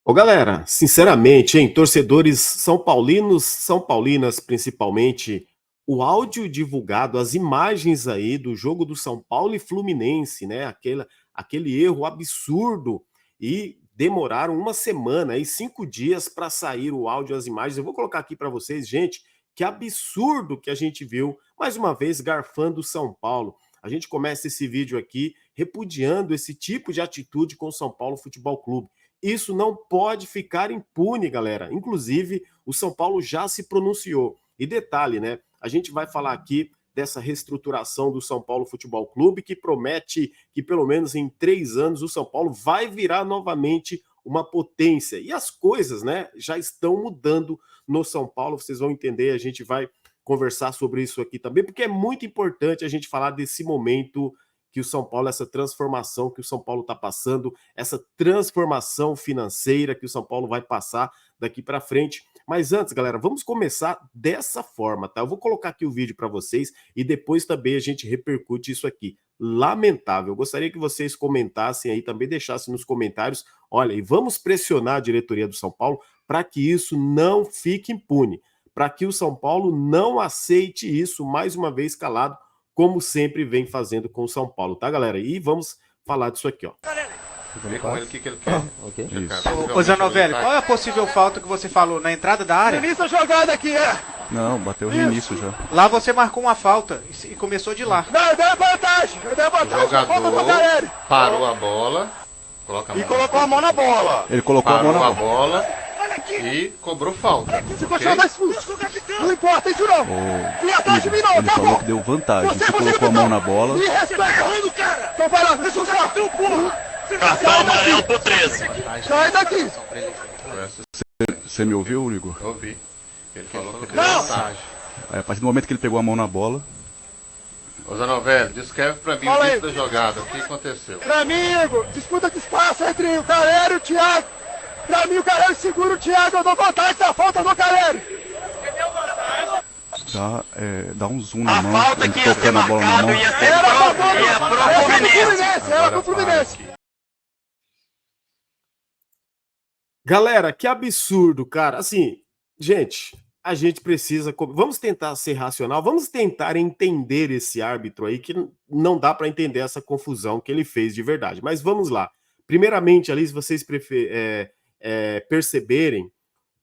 Ô galera, sinceramente, hein, torcedores são paulinos, são paulinas principalmente, o áudio divulgado, as imagens aí do jogo do São Paulo e Fluminense, né, aquele erro absurdo e demoraram uma semana e 5 dias para sair o áudio e as imagens. Eu vou colocar aqui para vocês, gente, que absurdo que a gente viu, mais uma vez garfando o São Paulo. A gente começa esse vídeo aqui repudiando esse tipo de atitude com o São Paulo Futebol Clube. Isso não pode ficar impune, galera. Inclusive, o São Paulo já se pronunciou. E detalhe, né? A gente vai falar aqui dessa reestruturação do São Paulo Futebol Clube, que promete que pelo menos em 3 anos o São Paulo vai virar novamente uma potência. E as coisas, né, já estão mudando no São Paulo. Vocês vão entender, a gente vai conversar sobre isso aqui também, porque é muito importante a gente falar desse momento que o São Paulo, essa transformação que o São Paulo está passando, essa transformação financeira que o São Paulo vai passar daqui para frente. Mas antes, galera, vamos começar dessa forma, tá? Eu vou colocar aqui o vídeo para vocês e depois também a gente repercute isso aqui. Lamentável. Eu gostaria que vocês comentassem aí, também deixassem nos comentários. Olha, e vamos pressionar a diretoria do São Paulo para que isso não fique impune, para que o São Paulo não aceite isso mais uma vez calado, como sempre vem fazendo com o São Paulo, tá, galera? E vamos falar disso aqui, ó. Vê com ele o que ele quer. Ok. Ô Zanovelli, qual é a possível falta que você falou na entrada da área? Início a jogada aqui, é! Não, bateu no início já. Lá você marcou uma falta e começou de lá. Não, eu dei vantagem! Eu dei O vantagem! Falta do jogador Caleri! parou a bola, coloca a mão E colocou a mão na bola! Ele colocou a mão parou na a bola e cobrou falta. Se ok? continuar mais expulso! Não importa isso não! Vem atrás de mim não, Ele tá falou bom! que deu vantagem. Você colocou a mão na bola. Me respeita! Cara. Então vai lá, deixa eu ver! Teu porra! Cartão amarelo pro 13. Sai daqui! Você me ouviu, Igor? Eu vi. Ele falou que deu Não! vantagem. Aí, a partir do momento que ele pegou a mão na bola, Ô Zanovelli, descreve pra mim Fala o aí. início da jogada. O que aconteceu? Pra mim, Igor, disputa de espaço entre o Caleri e o Thiago! Pra mim, o Caleri segura o Thiago, eu dou vantagem da falta do Caleri! dá um zoom na A mão. falta Ele que ia ser tocando a bola na marcado mão. ia ser Era pra pro Fluminense! Fluminense. Era pro Fluminense! Galera, que absurdo, cara. Assim, gente, a gente precisa. Vamos tentar ser racional, vamos tentar entender esse árbitro aí, que não dá para entender essa confusão que ele fez de verdade. Mas vamos lá. Primeiramente, ali, se vocês perceberem,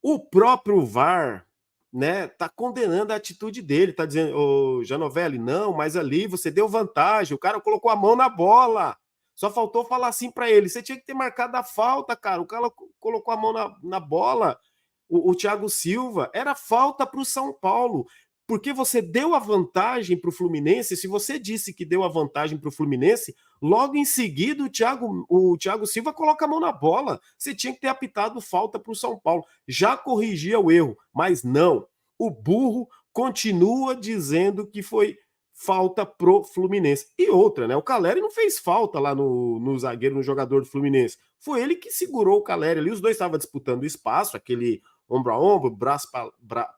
o próprio VAR, né, tá condenando a atitude dele, tá dizendo, ô Janovelli, não, mas ali você deu vantagem, o cara colocou a mão na bola. Só faltou falar assim para ele, você tinha que ter marcado a falta, cara. O cara colocou a mão na bola, o Thiago Silva, era falta para o São Paulo, porque você deu a vantagem para o Fluminense. Se você disse que deu a vantagem para o Fluminense, logo em seguida o Thiago Silva coloca a mão na bola. Você tinha que ter apitado falta para o São Paulo. Já corrigia o erro, mas não. O burro continua dizendo que foi falta pro Fluminense. E outra, né? O Caleri não fez falta lá no zagueiro, no jogador do Fluminense. Foi ele que segurou o Caleri ali. Os dois estavam disputando espaço, aquele ombro a ombro, braço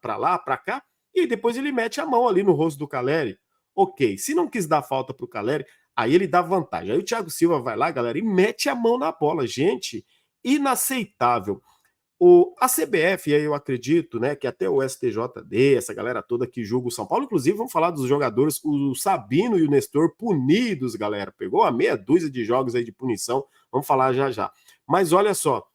para lá, para cá. E depois ele mete a mão ali no rosto do Caleri. Ok, se não quis dar falta pro Caleri, aí ele dá vantagem. Aí o Thiago Silva vai lá, galera, e mete a mão na bola. Gente, inaceitável. A CBF, aí eu acredito, né, que até o STJD, essa galera toda que julga o São Paulo, inclusive vamos falar dos jogadores, o Sabino e o Nestor punidos, galera, pegou a meia dúzia de jogos aí de punição, vamos falar já já. Mas olha só,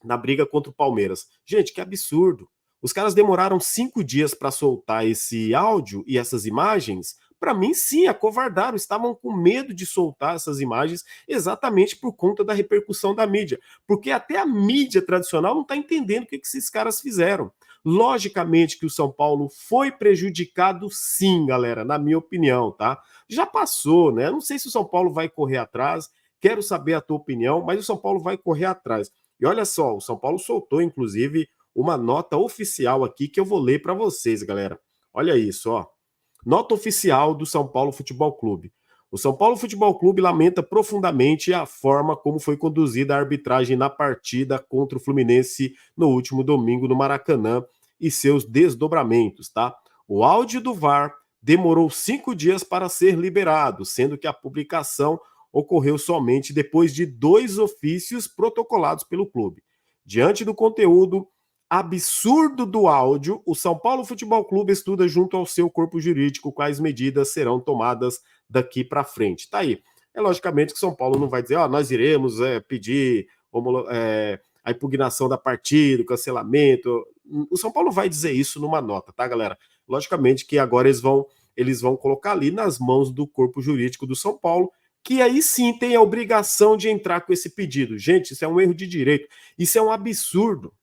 na briga contra o Palmeiras, gente, que absurdo, os caras demoraram 5 dias para soltar esse áudio e essas imagens. Para mim, sim, acovardaram, estavam com medo de soltar essas imagens exatamente por conta da repercussão da mídia, porque até a mídia tradicional não está entendendo o que esses caras fizeram. Logicamente que o São Paulo foi prejudicado sim, galera, na minha opinião, tá? Já passou, né? Não sei se o São Paulo vai correr atrás, quero saber a tua opinião, mas o São Paulo vai correr atrás. E olha só, o São Paulo soltou, inclusive, uma nota oficial aqui que eu vou ler para vocês, galera. Olha isso, ó. Nota oficial do São Paulo Futebol Clube. O São Paulo Futebol Clube lamenta profundamente a forma como foi conduzida a arbitragem na partida contra o Fluminense no último domingo no Maracanã e seus desdobramentos, tá? O áudio do VAR demorou 5 dias para ser liberado, sendo que a publicação ocorreu somente depois de 2 ofícios protocolados pelo clube. Diante do conteúdo absurdo do áudio, o São Paulo Futebol Clube estuda junto ao seu corpo jurídico quais medidas serão tomadas daqui para frente. Tá aí. É logicamente que São Paulo não vai dizer, nós iremos pedir a impugnação da partida, o cancelamento. O São Paulo vai dizer isso numa nota, tá, galera? Logicamente que agora eles vão colocar ali nas mãos do corpo jurídico do São Paulo, que aí sim tem a obrigação de entrar com esse pedido. Gente, isso é um erro de direito. Isso é um absurdo.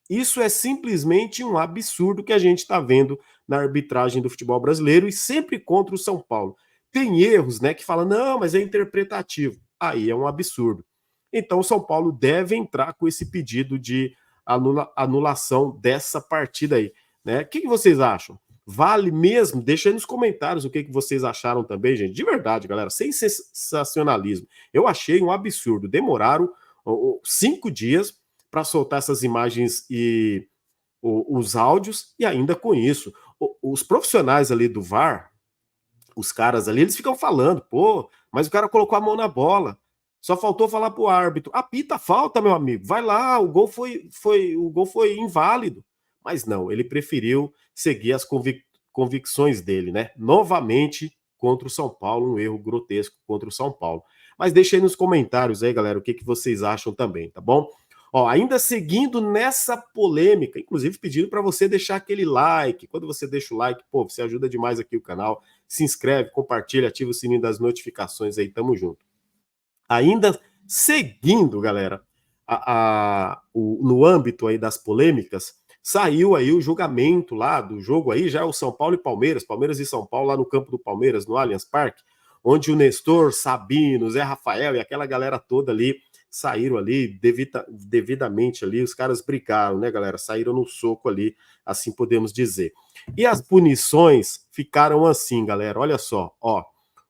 Isso é simplesmente um absurdo que a gente está vendo na arbitragem do futebol brasileiro e sempre contra o São Paulo. Tem erros, né, que falam, não, mas é interpretativo. Aí é um absurdo. Então o São Paulo deve entrar com esse pedido de anulação dessa partida aí, né? O que vocês acham? Vale mesmo? Deixa aí nos comentários o que vocês acharam também, gente. De verdade, galera, sem sensacionalismo. Eu achei um absurdo. Demoraram 5 dias para soltar essas imagens e os áudios, e ainda com isso, os profissionais ali do VAR, os caras ali, eles ficam falando, pô, mas o cara colocou a mão na bola, só faltou falar pro árbitro, apita a falta, meu amigo, vai lá, o gol foi inválido. Mas não, ele preferiu seguir as convicções dele, né? Novamente contra o São Paulo, um erro grotesco contra o São Paulo. Mas deixa aí nos comentários aí, galera, o que vocês acham também, tá bom? Ainda seguindo nessa polêmica, inclusive pedindo para você deixar aquele like. Quando você deixa o like, pô, você ajuda demais aqui o canal. Se inscreve, compartilha, ativa o sininho das notificações aí, tamo junto. Ainda seguindo, galera, no âmbito aí das polêmicas, saiu aí o julgamento lá do jogo aí, já é o São Paulo e Palmeiras e São Paulo lá no campo do Palmeiras, no Allianz Parque, onde o Nestor, Sabino, Zé Rafael e aquela galera toda ali saíram ali devidamente ali, os caras brigaram, né, galera? Saíram no soco ali, assim podemos dizer. E as punições ficaram assim, galera, olha só,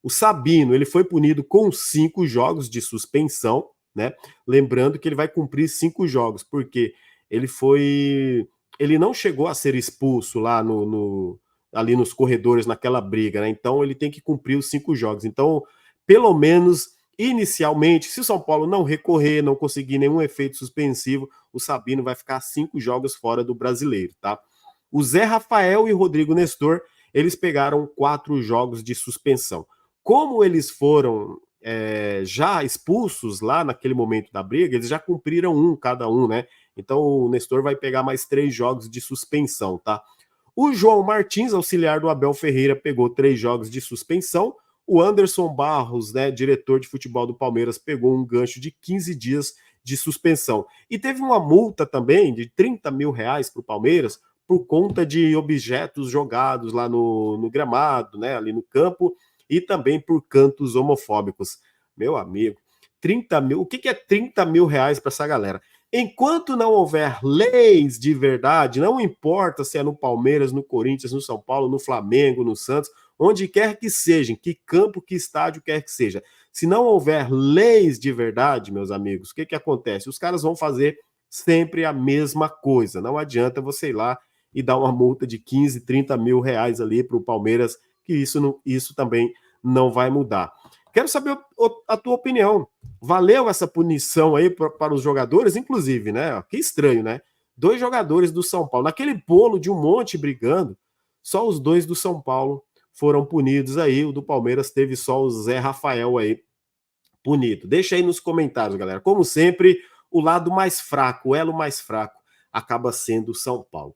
o Sabino, ele foi punido com 5 jogos de suspensão, né? Lembrando que ele vai cumprir 5 jogos, porque ele não chegou a ser expulso lá ali nos corredores naquela briga, né? Então ele tem que cumprir os 5 jogos. Então, pelo menos inicialmente, se o São Paulo não recorrer, não conseguir nenhum efeito suspensivo, o Sabino vai ficar 5 jogos fora do Brasileiro, tá? O Zé Rafael e o Rodrigo Nestor, eles pegaram 4 jogos de suspensão. Como eles foram já expulsos lá naquele momento da briga, eles já cumpriram cada um, né? Então o Nestor vai pegar mais 3 jogos de suspensão, tá? O João Martins, auxiliar do Abel Ferreira, pegou 3 jogos de suspensão. O Anderson Barros, né, diretor de futebol do Palmeiras, pegou um gancho de 15 dias de suspensão. E teve uma multa também de R$30 mil para o Palmeiras por conta de objetos jogados lá no gramado, né, ali no campo, e também por cantos homofóbicos. Meu amigo, 30 mil, o que é R$30 mil para essa galera? Enquanto não houver leis de verdade, não importa se é no Palmeiras, no Corinthians, no São Paulo, no Flamengo, no Santos, onde quer que seja, que campo, que estádio quer que seja. Se não houver leis de verdade, meus amigos, o que acontece? Os caras vão fazer sempre a mesma coisa. Não adianta você ir lá e dar uma multa de 15, 30 mil ali para o Palmeiras, que isso também não vai mudar. Quero saber a tua opinião. Valeu essa punição aí para os jogadores? Inclusive, né? Que estranho, né? 2 jogadores do São Paulo, naquele bolo de um monte brigando, só os 2 do São Paulo foram punidos aí. O do Palmeiras teve só o Zé Rafael aí punido. Deixa aí nos comentários, galera. Como sempre, o lado mais fraco, o elo mais fraco, acaba sendo o São Paulo.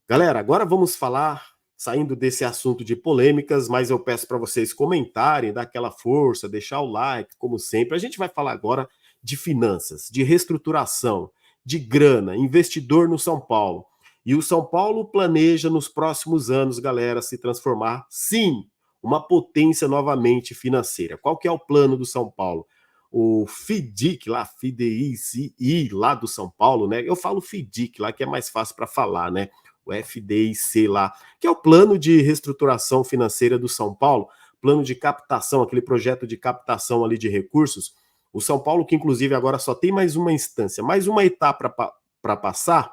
Galera, agora vamos falar, saindo desse assunto de polêmicas, mas eu peço para vocês comentarem, dar aquela força, deixar o like, como sempre. A gente vai falar agora de finanças, de reestruturação, de grana, investidor no São Paulo. E o São Paulo planeja nos próximos anos, galera, se transformar, sim, uma potência novamente financeira. Qual que é o plano do São Paulo? O FIDIC lá, FDICI lá do São Paulo, né? Eu falo FIDIC lá, que é mais fácil para falar, né? O FDIC lá, que é o plano de reestruturação financeira do São Paulo, plano de captação, aquele projeto de captação ali de recursos. O São Paulo, que inclusive agora só tem mais uma instância, mais uma etapa para passar,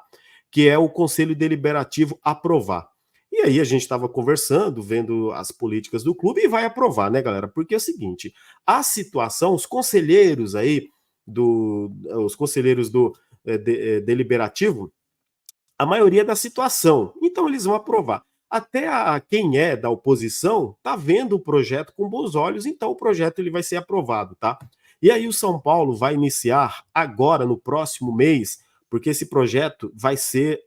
que é o Conselho Deliberativo aprovar. E aí a gente estava conversando, vendo as políticas do clube e vai aprovar, né, galera? Porque é o seguinte, a situação, os conselheiros aí, os conselheiros deliberativo a maioria da situação. Então eles vão aprovar. Até quem é da oposição tá vendo o projeto com bons olhos, então o projeto ele vai ser aprovado, tá? E aí o São Paulo vai iniciar agora, no próximo mês, porque esse projeto vai ser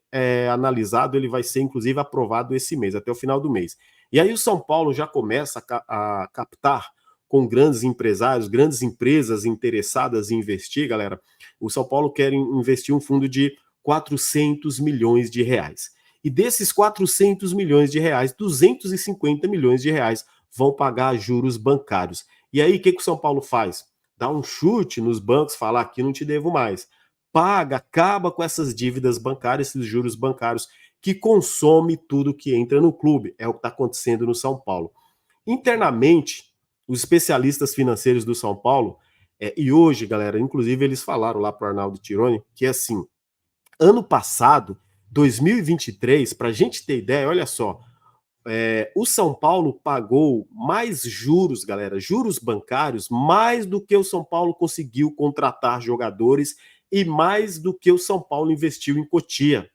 analisado, ele vai ser inclusive aprovado esse mês, até o final do mês. E aí o São Paulo já começa a captar com grandes empresários, grandes empresas interessadas em investir, galera. O São Paulo quer investir um fundo de 400 milhões de reais. E desses 400 milhões de reais, 250 milhões de reais vão pagar juros bancários. E aí, o que o São Paulo faz? Dá um chute nos bancos, fala, aqui não te devo mais. Paga, acaba com essas dívidas bancárias, esses juros bancários, que consome tudo que entra no clube. É o que está acontecendo no São Paulo. Internamente, os especialistas financeiros do São Paulo, e hoje, galera, inclusive eles falaram lá para o Arnaldo Tironi, que assim, ano passado, 2023, para a gente ter ideia, olha só, o São Paulo pagou mais juros, galera, juros bancários, mais do que o São Paulo conseguiu contratar jogadores e mais do que o São Paulo investiu em Cotia.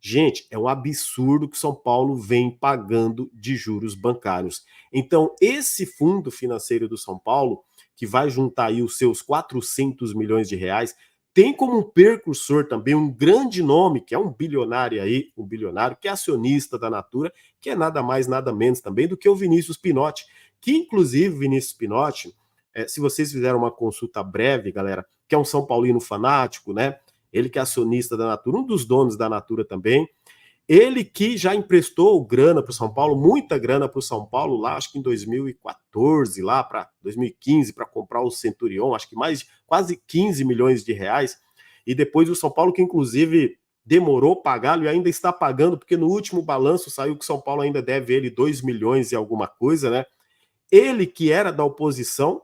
Gente, é um absurdo que o São Paulo vem pagando de juros bancários. Então, esse fundo financeiro do São Paulo, que vai juntar aí os seus 400 milhões de reais, tem como um precursor também um grande nome, que é um bilionário aí, um bilionário que é acionista da Natura, que é nada mais, nada menos também do que o Vinícius Pinotti, que inclusive Vinícius Pinotti, se vocês fizeram uma consulta breve, galera, que é um São Paulino fanático, né? Ele que é acionista da Natura, um dos donos da Natura também, ele que já emprestou grana para o São Paulo, muita grana para o São Paulo, lá acho que em 2014, lá para 2015, para comprar o Centurion, acho que mais quase 15 milhões de reais, e depois o São Paulo que inclusive demorou pagá-lo e ainda está pagando, porque no último balanço saiu que o São Paulo ainda deve ele 2 milhões e alguma coisa, né? Ele que era da oposição,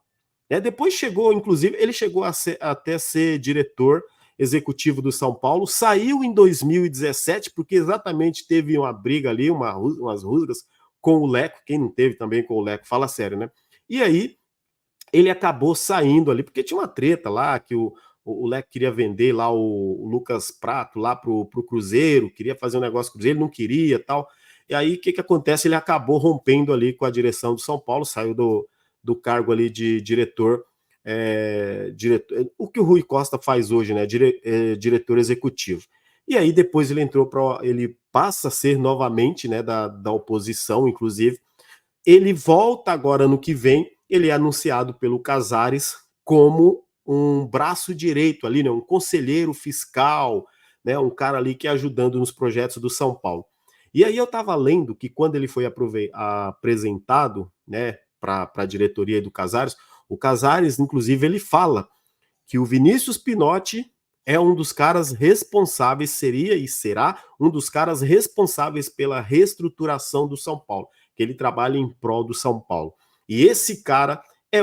né? Depois chegou, inclusive, ele chegou até ser diretor executivo do São Paulo, saiu em 2017, porque exatamente teve uma briga ali, umas rusgas com o Leco, quem não teve também com o Leco, fala sério, né? E aí, ele acabou saindo ali, porque tinha uma treta lá, que o Leco queria vender lá o Lucas Prato lá pro Cruzeiro, queria fazer um negócio com o Cruzeiro, ele não queria tal. E aí, o que acontece? Ele acabou rompendo ali com a direção do São Paulo, saiu do cargo ali de diretor, o que o Rui Costa faz hoje, né? Diretor executivo. E aí depois ele passa a ser novamente, né, da oposição, inclusive. Ele volta agora no que vem, ele é anunciado pelo Casares como um braço direito ali, né, um conselheiro fiscal, né, um cara ali que é ajudando nos projetos do São Paulo. E aí eu estava lendo que quando ele foi apresentado, né, para a diretoria do Casares, o Casares, inclusive, ele fala que o Vinícius Pinotti é um dos caras responsáveis, seria e será um dos caras responsáveis pela reestruturação do São Paulo, que ele trabalha em prol do São Paulo. E esse cara é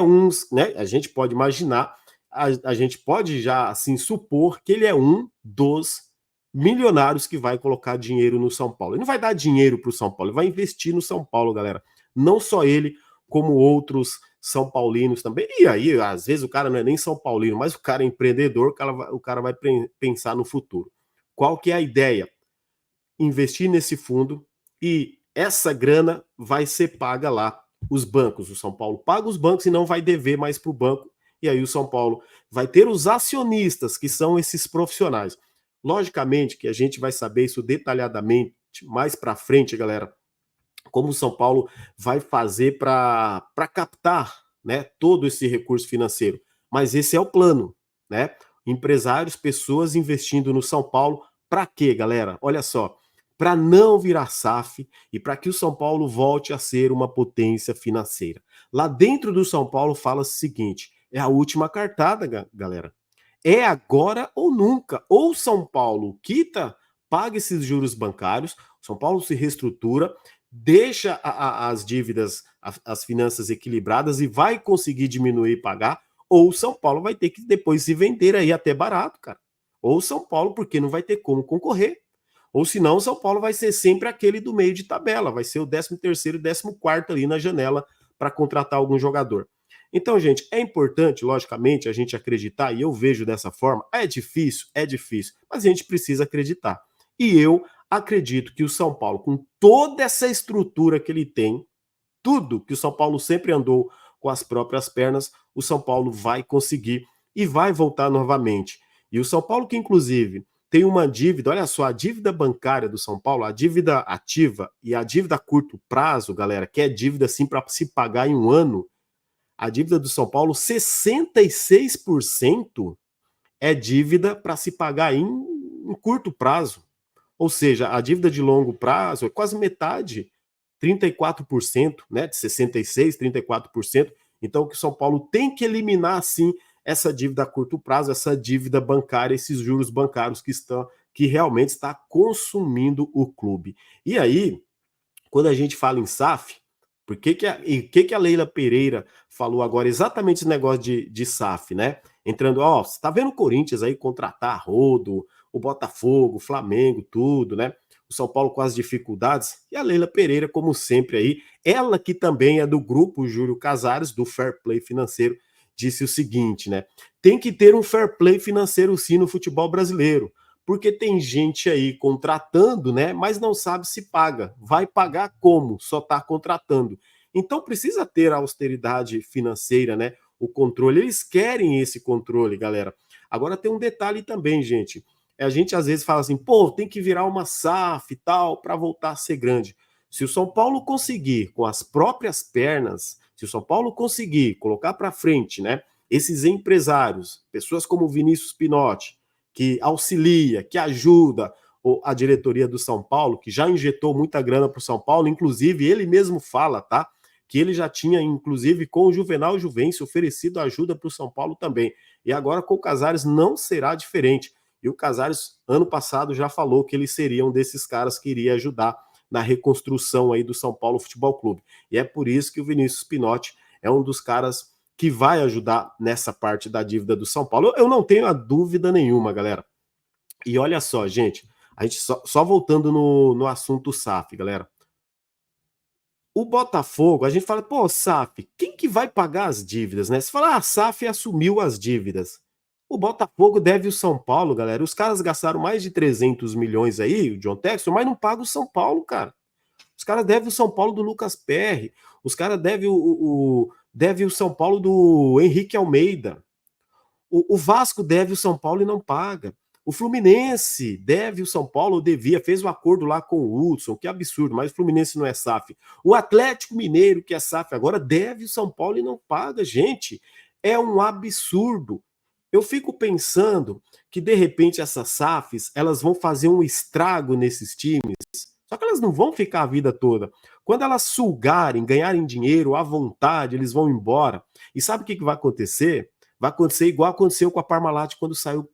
né, a gente pode imaginar, a gente pode já assim supor que ele é um dos milionários que vai colocar dinheiro no São Paulo. Ele não vai dar dinheiro para o São Paulo, ele vai investir no São Paulo, galera. Não só ele, como outros São Paulinos também. E aí, às vezes, o cara não é nem São Paulino, mas o cara é empreendedor, o cara vai pensar no futuro. Qual que é a ideia? Investir nesse fundo e essa grana vai ser paga lá. Os bancos, o São Paulo paga os bancos e não vai dever mais para o banco. E aí o São Paulo vai ter os acionistas, que são esses profissionais. Logicamente que a gente vai saber isso detalhadamente mais para frente, galera, como o São Paulo vai fazer para captar, né, todo esse recurso financeiro. Mas esse é o plano, né? Empresários, pessoas investindo no São Paulo, para quê, galera? Olha só, para não virar SAF e para que o São Paulo volte a ser uma potência financeira. Lá dentro do São Paulo fala-se o seguinte, é a última cartada, galera. É agora ou nunca. Ou São Paulo quita, paga esses juros bancários, São Paulo se reestrutura, deixa as dívidas, as finanças equilibradas e vai conseguir diminuir e pagar, ou São Paulo vai ter que depois se vender aí até barato, cara. Ou São Paulo, porque não vai ter como concorrer. Ou senão, São Paulo vai ser sempre aquele do meio de tabela, vai ser o 13º, 14º ali na janela para contratar algum jogador. Então, gente, é importante, logicamente, a gente acreditar, e eu vejo dessa forma, é difícil, mas a gente precisa acreditar. E eu acredito que o São Paulo, com toda essa estrutura que ele tem, tudo que o São Paulo sempre andou com as próprias pernas, o São Paulo vai conseguir e vai voltar novamente. E o São Paulo que, inclusive, tem uma dívida, olha só, a dívida bancária do São Paulo, a dívida ativa e a dívida a curto prazo, galera, que é dívida assim para se pagar em um ano, a dívida do São Paulo, 66% é dívida para se pagar em curto prazo. Ou seja, a dívida de longo prazo é quase metade, 34%, né, de 66%, 34%. Então, que o São Paulo tem que eliminar, sim, essa dívida a curto prazo, essa dívida bancária, esses juros bancários que realmente está consumindo o clube. E aí, quando a gente fala em SAF, por que a Leila Pereira falou agora exatamente esse negócio de SAF, né? Entrando, você tá vendo o Corinthians aí contratar rodo, o Botafogo, o Flamengo, tudo, né? O São Paulo com as dificuldades, e a Leila Pereira, como sempre aí, ela que também é do grupo Júlio Casares, do Fair Play Financeiro, disse o seguinte, né? Tem que ter um fair play financeiro sim no futebol brasileiro, porque tem gente aí contratando, né? Mas não sabe se paga. Vai pagar como? Só está contratando. Então precisa ter a austeridade financeira, né? O controle. Eles querem esse controle, galera. Agora tem um detalhe também, gente. A gente às vezes fala assim, pô, tem que virar uma SAF e tal para voltar a ser grande. Se o São Paulo conseguir, com as próprias pernas, se o São Paulo conseguir colocar para frente, né, esses empresários, pessoas como o Vinícius Pinotti, que auxilia, que ajuda a diretoria do São Paulo, que já injetou muita grana para o São Paulo, inclusive ele mesmo fala, tá? Que ele já tinha, inclusive, com o Juvenal Juvencio, oferecido ajuda para o São Paulo também. E agora com o Casares não será diferente. E o Casares, ano passado, já falou que eles seriam desses caras que iria ajudar na reconstrução aí do São Paulo Futebol Clube. E é por isso que o Vinícius Pinotti é um dos caras que vai ajudar nessa parte da dívida do São Paulo. Eu não tenho a dúvida nenhuma, galera. E olha só, gente, a gente só voltando no assunto SAF, galera. O Botafogo, a gente fala, pô, SAF, quem que vai pagar as dívidas, né? Você fala, a SAF assumiu as dívidas. O Botafogo deve o São Paulo, galera. Os caras gastaram mais de 300 milhões aí, o John Textor, mas não paga o São Paulo, cara. Os caras devem o São Paulo do Lucas Perry. Os caras devem deve o São Paulo do Henrique Almeida. O Vasco deve o São Paulo e não paga. O Fluminense deve o São Paulo, ou devia, fez um acordo lá com o Hudson, que absurdo, mas o Fluminense não é SAF. O Atlético Mineiro, que é SAF agora, deve o São Paulo e não paga. Gente, é um absurdo. Eu fico pensando que, de repente, essas SAFs, elas vão fazer um estrago nesses times, só que elas não vão ficar a vida toda. Quando elas sugarem, ganharem dinheiro à vontade, eles vão embora. E sabe o que vai acontecer? Vai acontecer igual aconteceu com a Parmalat quando saiu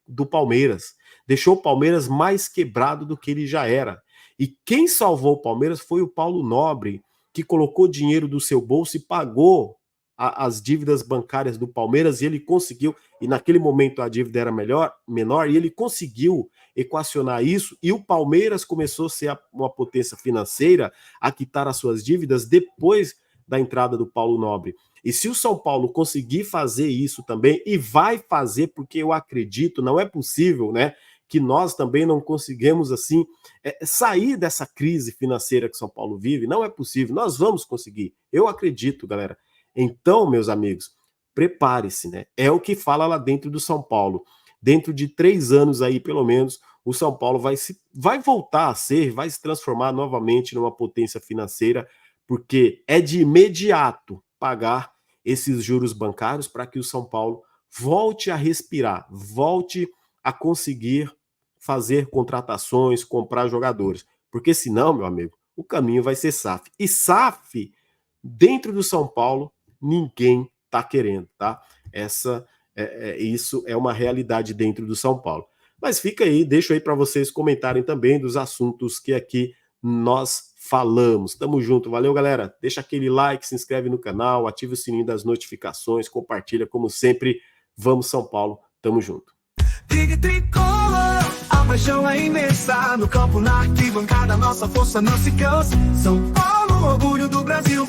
do Palmeiras. Deixou o Palmeiras mais quebrado do que ele já era. E quem salvou o Palmeiras foi o Paulo Nobre, que colocou dinheiro do seu bolso e pagou as dívidas bancárias do Palmeiras, e ele conseguiu, e naquele momento a dívida era menor, e ele conseguiu equacionar isso, e o Palmeiras começou a ser uma potência financeira, a quitar as suas dívidas depois da entrada do Paulo Nobre. E se o São Paulo conseguir fazer isso também, e vai fazer, porque eu acredito, não é possível, né, que nós também não conseguimos, assim, sair dessa crise financeira que São Paulo vive, não é possível, nós vamos conseguir, eu acredito, galera. Então, meus amigos, prepare-se, né? É o que fala lá dentro do São Paulo. Dentro de 3 anos aí, pelo menos, o São Paulo vai voltar a ser, vai se transformar novamente numa potência financeira, porque é de imediato pagar esses juros bancários para que o São Paulo volte a respirar, volte a conseguir fazer contratações, comprar jogadores. Porque senão, meu amigo, o caminho vai ser SAF. E SAF, dentro do São Paulo, ninguém está querendo, tá? Isso é uma realidade dentro do São Paulo. Mas fica aí, deixo aí para vocês comentarem também dos assuntos que aqui nós falamos. Tamo junto, valeu, galera. Deixa aquele like, se inscreve no canal, ativa o sininho das notificações, compartilha, como sempre. Vamos, São Paulo, tamo junto. A paixão é imensa, no campo, na arquibancada, nossa força não se cansa. São Paulo, orgulho do Brasil.